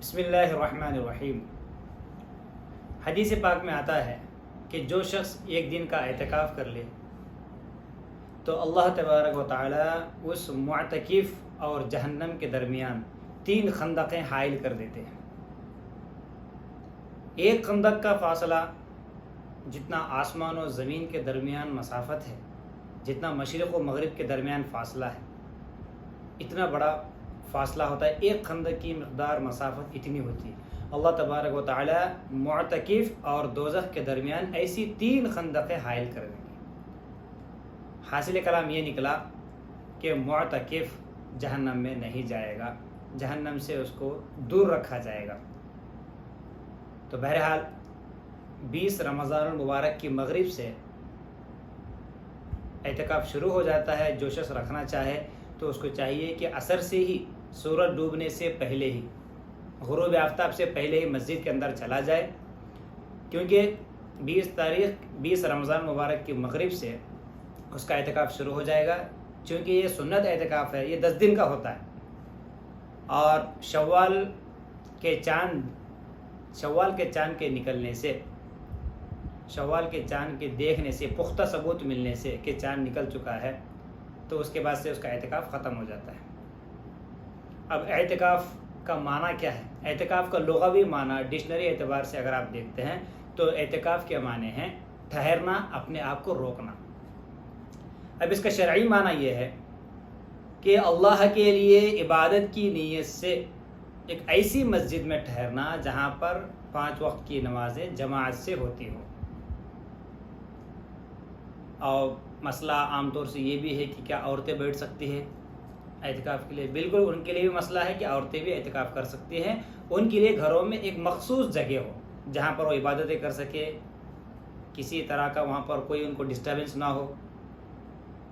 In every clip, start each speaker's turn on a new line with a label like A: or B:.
A: بسم اللہ الرحمن الرحیم۔ حدیث پاک میں آتا ہے کہ جو شخص ایک دن کا اعتکاف کر لے تو اللہ تبارک و تعالی اس معتکف اور جہنم کے درمیان 3 خندقیں حائل کر دیتے ہیں۔ ایک خندق کا فاصلہ جتنا آسمان و زمین کے درمیان مسافت ہے، جتنا مشرق و مغرب کے درمیان فاصلہ ہے، اتنا بڑا فاصلہ ہوتا ہے۔ ایک خندق کی مقدار مسافت اتنی ہوتی ہے۔ اللہ تبارک و تعالی معتکف اور دوزخ کے درمیان ایسی 3 خندقیں حائل کر دیں گے۔ حاصل کلام یہ نکلا کہ معتکف جہنم میں نہیں جائے گا، جہنم سے اس کو دور رکھا جائے گا۔ تو بہرحال 20 رمضان المبارک کی مغرب سے اعتکاف شروع ہو جاتا ہے۔ جو شخص رکھنا چاہے تو اس کو چاہیے کہ عصر سے ہی، سورج ڈوبنے سے پہلے ہی، غروب آفتاب سے پہلے ہی مسجد کے اندر چلا جائے، کیونکہ 20 رمضان مبارک کی مغرب سے اس کا اعتکاف شروع ہو جائے گا۔ چونکہ یہ سنت اعتکاف ہے، یہ 10 دن کا ہوتا ہے، اور شوال کے چاند کے نکلنے سے، شوال کے چاند کے دیکھنے سے، پختہ ثبوت ملنے سے کہ چاند نکل چکا ہے، تو اس کے بعد سے اس کا اعتکاف ختم ہو جاتا ہے۔ اب اعتکاف کا معنی کیا ہے؟ اعتکاف کا لغوی معنی ڈکشنری اعتبار سے اگر آپ دیکھتے ہیں تو اعتکاف کے معنی ہیں ٹھہرنا، اپنے آپ کو روکنا۔ اب اس کا شرعی معنی یہ ہے کہ اللہ کے لیے عبادت کی نیت سے ایک ایسی مسجد میں ٹھہرنا جہاں پر 5 وقت کی نمازیں جماعت سے ہوتی ہوں۔ اور مسئلہ عام طور سے یہ بھی ہے کہ کیا عورتیں بیٹھ سکتی ہیں اعتکاف کے لیے؟ بالکل، ان کے لیے بھی مسئلہ ہے کہ عورتیں بھی اعتکاف کر سکتی ہیں۔ ان کے لیے گھروں میں ایک مخصوص جگہ ہو جہاں پر وہ عبادتیں کر سکے، کسی طرح کا وہاں پر کوئی ان کو ڈسٹربنس نہ ہو،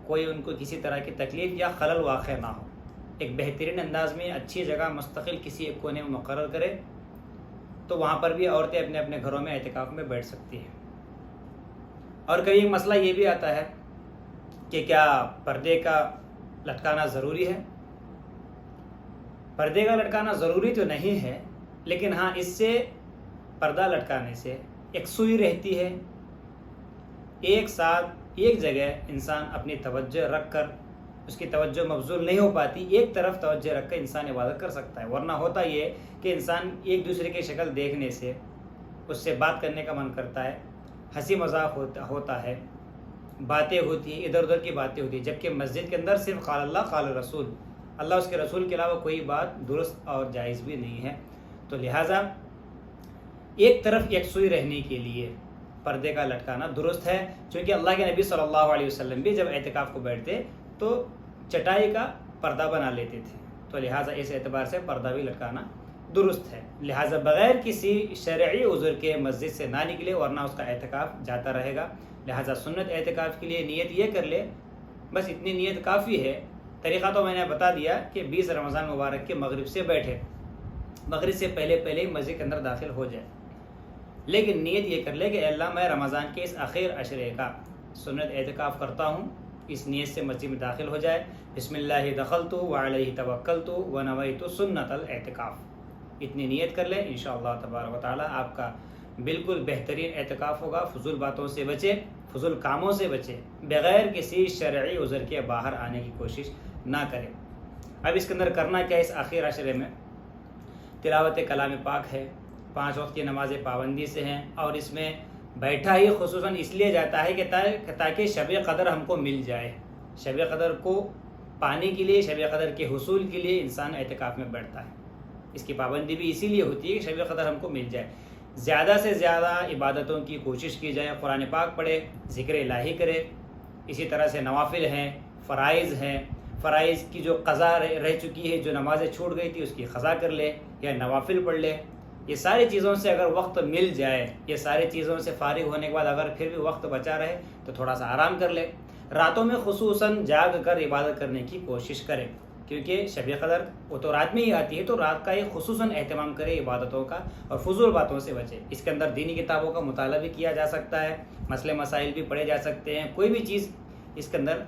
A: کوئی ان کو کسی طرح کی تکلیف یا خلل واقع نہ ہو۔ ایک بہترین انداز میں اچھی جگہ مستقل کسی ایک کونے میں مقرر کرے تو وہاں پر بھی عورتیں اپنے اپنے گھروں میں اعتکاف میں بیٹھ سکتی ہیں۔ اور کبھی ایک مسئلہ یہ بھی آتا ہے کہ کیا پردے کا لٹکانا ضروری ہے؟ پردے کا لٹکانا ضروری تو نہیں ہے، لیکن ہاں اس سے، پردہ لٹکانے سے ایک سوئی رہتی ہے، ایک ساتھ ایک جگہ انسان اپنی توجہ رکھ کر، اس کی توجہ مبذول نہیں ہو پاتی، ایک طرف توجہ رکھ کر انسان عبادت کر سکتا ہے۔ ورنہ ہوتا یہ کہ انسان ایک دوسرے کی شکل دیکھنے سے اس سے بات کرنے کا من کرتا ہے، ہنسی مذاق ہوتا ہے، باتیں ہوتی ہیں، ادھر ادھر کی باتیں ہوتی ہیں، جبکہ مسجد کے اندر صرف قال اللہ قال رسول، اللہ اس کے رسول کے علاوہ کوئی بات درست اور جائز بھی نہیں ہے۔ تو لہٰذا ایک طرف یکسوئی رہنے کے لیے پردے کا لٹکانا درست ہے، چونکہ اللہ کے نبی صلی اللہ علیہ وسلم بھی جب اعتکاف کو بیٹھتے تو چٹائی کا پردہ بنا لیتے تھے، تو لہٰذا اس اعتبار سے پردہ بھی لٹکانا درست ہے۔ لہٰذا بغیر کسی شرعی عذر کے مسجد سے نہ نکلے، ورنہ اس کا اعتکاف جاتا رہے گا۔ لہٰذا سنت اعتکاف کے لیے نیت یہ کر لے، بس اتنی نیت کافی ہے۔ طریقہ تو میں نے بتا دیا کہ 20 رمضان مبارک کے مغرب سے بیٹھے، مغرب سے پہلے ہی مسجد کے اندر داخل ہو جائے، لیکن نیت یہ کر لے کہ اللہ میں رمضان کے اس آخر عشرے کا سنت اعتکاف کرتا ہوں، اس نیت سے مسجد میں داخل ہو جائے۔ بسم اللہ دخلت وعلیہ توکلت ونویت سنت الاعتکاف، اتنی نیت کر لیں، انشاءاللہ تبارک و تعالی آپ کا بالکل بہترین اعتکاف ہوگا۔ فضول باتوں سے بچے، فضول کاموں سے بچے، بغیر کسی شرعی عذر کے باہر آنے کی کوشش نہ کریں۔ اب اس کے اندر کرنا کیا ہے؟ اس آخر عشرے میں تلاوت کلام پاک ہے، 5 وقت کی نمازیں پابندی سے ہیں، اور اس میں بیٹھا ہی خصوصاً اس لیے جاتا ہے کہ تاکہ شب قدر ہم کو مل جائے۔ شب قدر کو پانے کے لیے، شب قدر کے حصول کے لیے انسان اعتکاف میں بیٹھتا ہے۔ اس کی پابندی بھی اسی لیے ہوتی ہے کہ شب قدر ہم کو مل جائے۔ زیادہ سے زیادہ عبادتوں کی کوشش کی جائے، قرآن پاک پڑھے، ذکر الہی کرے، اسی طرح سے نوافل ہیں، فرائض ہیں، فرائض کی جو قضا رہ چکی ہے، جو نمازیں چھوٹ گئی تھی اس کی قضا کر لے یا نوافل پڑھ لے۔ یہ ساری چیزوں سے اگر وقت مل جائے، یہ ساری چیزوں سے فارغ ہونے کے بعد اگر پھر بھی وقت بچا رہے تو تھوڑا سا آرام کر لے۔ راتوں میں خصوصاً جاگ کر عبادت کرنے کی کوشش کرے، کیونکہ شب قدر وہ تو رات میں ہی آتی ہے، تو رات کا ایک خصوصاً اہتمام کرے عبادتوں کا، اور فضول باتوں سے بچے۔ اس کے اندر دینی کتابوں کا مطالعہ بھی کیا جا سکتا ہے، مسئلے مسائل بھی پڑھے جا سکتے ہیں، کوئی بھی چیز اس کے اندر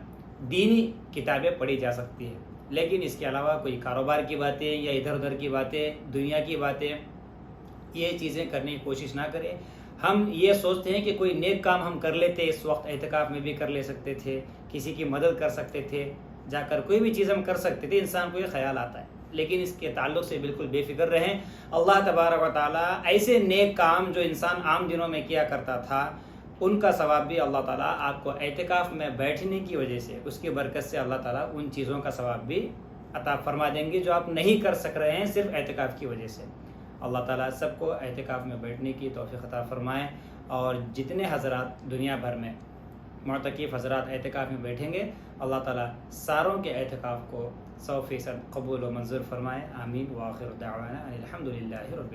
A: دینی کتابیں پڑھی جا سکتی ہیں۔ لیکن اس کے علاوہ کوئی کاروبار کی باتیں یا ادھر ادھر کی باتیں، دنیا کی باتیں، یہ چیزیں کرنے کی کوشش نہ کریں۔ ہم یہ سوچتے ہیں کہ کوئی نیک کام ہم کر لیتے، اس وقت اعتکاف میں بھی کر لے سکتے تھے، کسی کی مدد کر سکتے تھے، جا کر کوئی بھی چیز ہم کر سکتے تھے، انسان کو یہ خیال آتا ہے، لیکن اس کے تعلق سے بالکل بے فکر رہیں۔ اللہ تبارک و تعالیٰ ایسے نیک کام جو انسان عام دنوں میں کیا کرتا تھا، ان کا ثواب بھی اللہ تعالیٰ آپ کو اعتکاف میں بیٹھنے کی وجہ سے، اس کی برکت سے اللہ تعالیٰ ان چیزوں کا ثواب بھی عطا فرما دیں گے جو آپ نہیں کر سک رہے ہیں صرف اعتکاف کی وجہ سے۔ اللہ تعالیٰ سب کو اعتکاف میں بیٹھنے کی توفیق عطا فرمائے، اور جتنے حضرات دنیا بھر میں معتکف حضرات اعتکاف میں بیٹھیں گے، اللہ تعالیٰ ساروں کے اعتکاف کو 100% قبول و منظور فرمائے۔ آمین۔ وآخر دعوانا ان الحمد للہ رب العالمین۔